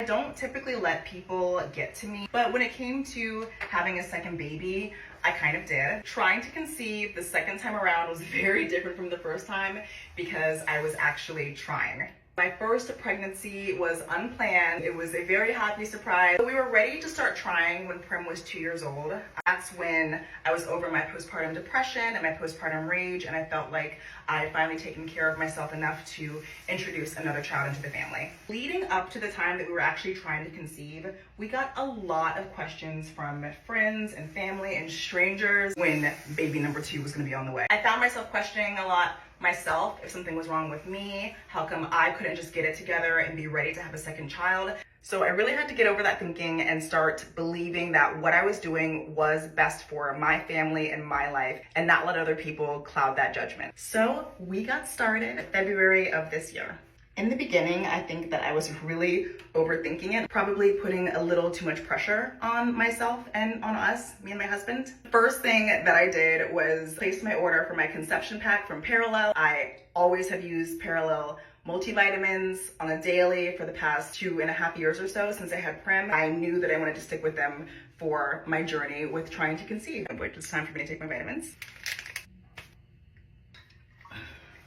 I don't typically let people get to me, but when it came to having a second baby, I kind of did. Trying to conceive the second time around was very different from the first time because I was actually trying. My first pregnancy was unplanned. It was a very happy surprise. We were ready to start trying when Prim was 2 years old. That's when I was over my postpartum depression and my postpartum rage, and I felt like I had finally taken care of myself enough to introduce another child into the family. Leading up to the time that we were actually trying to conceive, we got a lot of questions from friends and family and strangers when baby number 2 was gonna be on the way. I found myself questioning a lot myself if something was wrong with me, how come I couldn't just get it together and be ready to have a second child. So I really had to get over that thinking and start believing that what I was doing was best for my family and my life and not let other people cloud that judgment. So we got started in February of this year. In the beginning, I think that I was really overthinking it, probably putting a little too much pressure on myself and on us, me and my husband. The first thing that I did was place my order for my conception pack from Perelel. I always have used Perelel multivitamins on a daily for the past 2.5 years or so since I had Prim. I knew that I wanted to stick with them for my journey with trying to conceive. It's time for me to take my vitamins.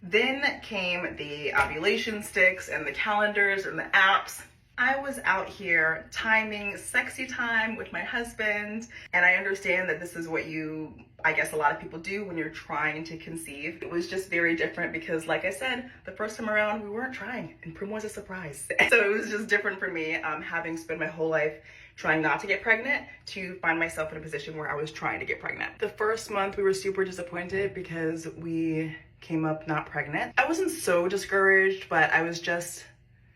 Then came the ovulation sticks and the calendars and the apps. I was out here timing sexy time with my husband, and I understand that this is what I guess a lot of people do when you're trying to conceive. It was just very different because, like I said, the first time around we weren't trying and Prim was a surprise. So it was just different for me, having spent my whole life trying not to get pregnant to find myself in a position where I was trying to get pregnant. The first month we were super disappointed because we came up not pregnant. I wasn't so discouraged, but I was just,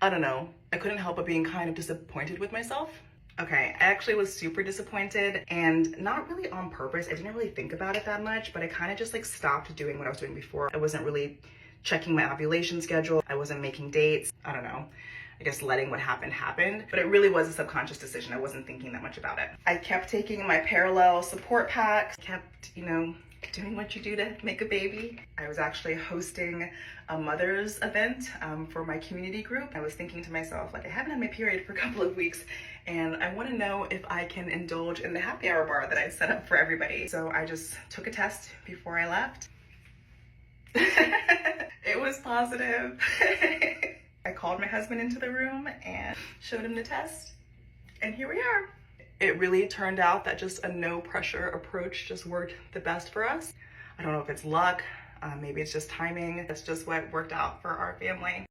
I don't know. I couldn't help but being kind of disappointed with myself. Okay, I actually was super disappointed, and not really on purpose. I didn't really think about it that much, but I kind of just like stopped doing what I was doing before. I wasn't really checking my ovulation schedule. I wasn't making dates. I don't know. I guess letting what happened happen, but it really was a subconscious decision. I wasn't thinking that much about it. I kept taking my Perelel support packs, kept, doing what you do to make a baby. I was actually hosting a mother's event for my community group. I was thinking to myself, like, I haven't had my period for a couple of weeks, and I want to know if I can indulge in the happy hour bar that I set up for everybody. So I just took a test before I left. It was positive. I called my husband into the room and showed him the test, and here we are. It really turned out that just a no pressure approach just worked the best for us. I don't know if it's luck, maybe it's just timing. That's just what worked out for our family.